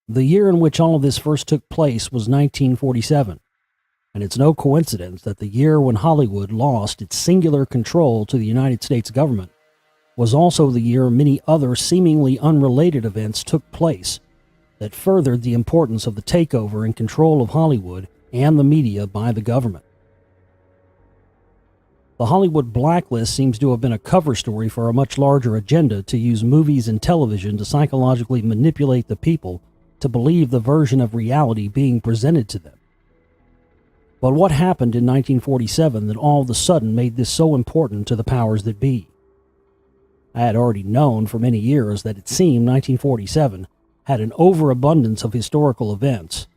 The year in which all of this first took place was 1947, and it's no coincidence that the year when Hollywood lost its singular control to the United States government was also the year many other seemingly unrelated events took place that furthered the importance of the takeover and control of Hollywood and the media by the government. The Hollywood blacklist seems to have been a cover story for a much larger agenda to use movies and television to psychologically manipulate the people to believe the version of reality being presented to them. But what happened in 1947 that all of a sudden made this so important to the powers that be? I had already known for many years that it seemed 1947 had an overabundance of historical events,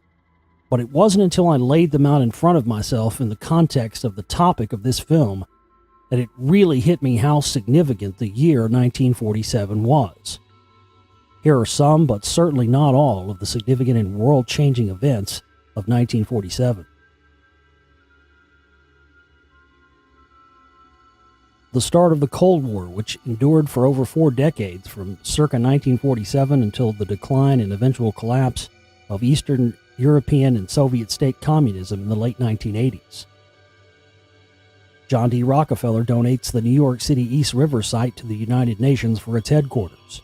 but it wasn't until I laid them out in front of myself in the context of the topic of this film that it really hit me how significant the year 1947 was. Here are some, but certainly not all, of the significant and world-changing events of 1947. The start of the Cold War, which endured for over 4 decades, from circa 1947 until the decline and eventual collapse of Eastern European and Soviet state communism in the late 1980s. John D. Rockefeller donates the New York City East River site to the United Nations for its headquarters.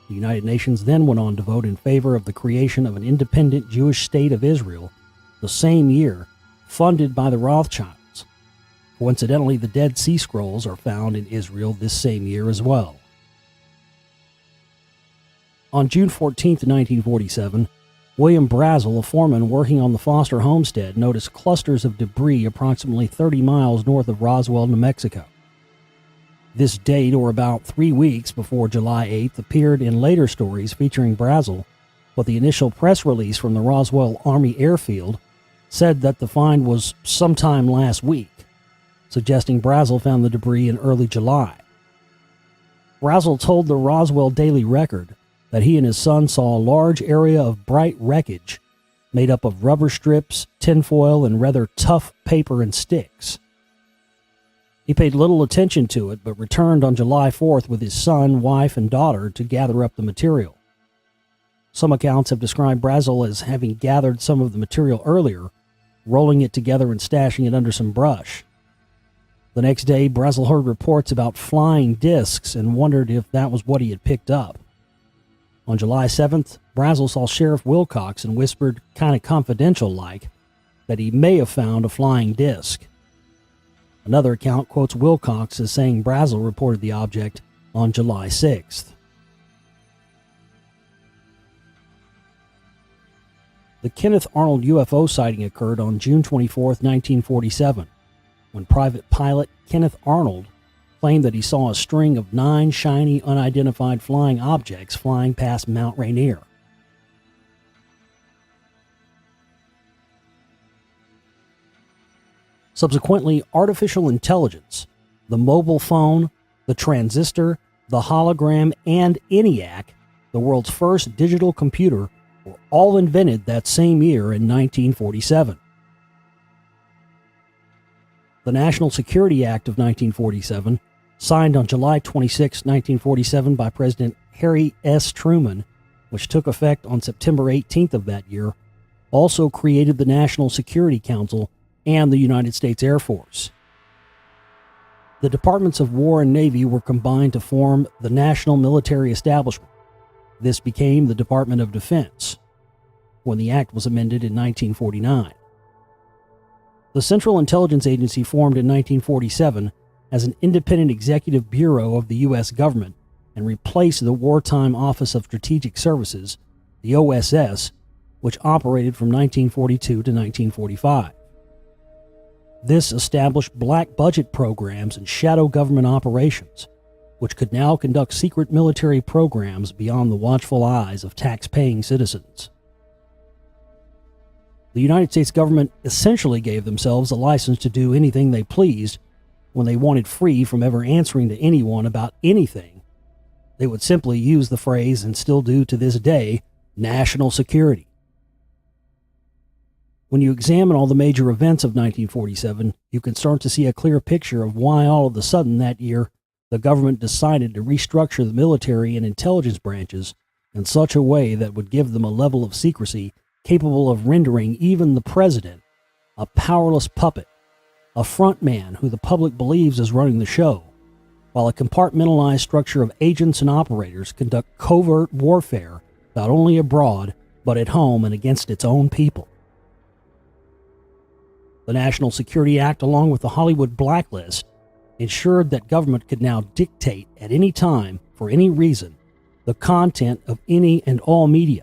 The United Nations then went on to vote in favor of the creation of an independent Jewish state of Israel the same year, funded by the Rothschilds. Coincidentally, the Dead Sea Scrolls are found in Israel this same year as well. On June 14, 1947, William Brazel, a foreman working on the Foster homestead, noticed clusters of debris approximately 30 miles north of Roswell, New Mexico. This date, or about 3 weeks before July 8th, appeared in later stories featuring Brazel, but the initial press release from the Roswell Army Airfield said that the find was sometime last week, suggesting Brazel found the debris in early July. Brazel told the Roswell Daily Record that he and his son saw a large area of bright wreckage made up of rubber strips, tinfoil, and rather tough paper and sticks. He paid little attention to it, but returned on July 4th with his son, wife, and daughter to gather up the material. Some accounts have described Brazel as having gathered some of the material earlier, rolling it together and stashing it under some brush. The next day, Brazel heard reports about flying discs and wondered if that was what he had picked up. On July 7th, Brazel saw Sheriff Wilcox and whispered, kind of confidential-like, that he may have found a flying disc. Another account quotes Wilcox as saying Brazel reported the object on July 6th. The Kenneth Arnold UFO sighting occurred on June 24, 1947, when private pilot Kenneth Arnold claimed that he saw a string of 9 shiny, unidentified flying objects flying past Mount Rainier. Subsequently, artificial intelligence, the mobile phone, the transistor, the hologram, and ENIAC, the world's first digital computer, were all invented that same year in 1947. The National Security Act of 1947, signed on July 26, 1947 by President Harry S. Truman, which took effect on September 18th of that year, also created the National Security Council and the United States Air Force. The Departments of War and Navy were combined to form the National Military Establishment. This became the Department of Defense, when the act was amended in 1949. The Central Intelligence Agency, formed in 1947 as an independent executive bureau of the U.S. government and replaced the Wartime Office of Strategic Services, the OSS, which operated from 1942 to 1945. This established black budget programs and shadow government operations, which could now conduct secret military programs beyond the watchful eyes of tax-paying citizens. The United States government essentially gave themselves a license to do anything they pleased when they wanted free from ever answering to anyone about anything. They would simply use the phrase, and still do to this day, national security. When you examine all the major events of 1947, you can start to see a clear picture of why all of a sudden that year the government decided to restructure the military and intelligence branches in such a way that would give them a level of secrecy capable of rendering even the president a powerless puppet, a front man who the public believes is running the show, while a compartmentalized structure of agents and operators conduct covert warfare not only abroad but at home and against its own people. The National Security Act, along with the Hollywood blacklist, ensured that government could now dictate at any time, for any reason, the content of any and all media.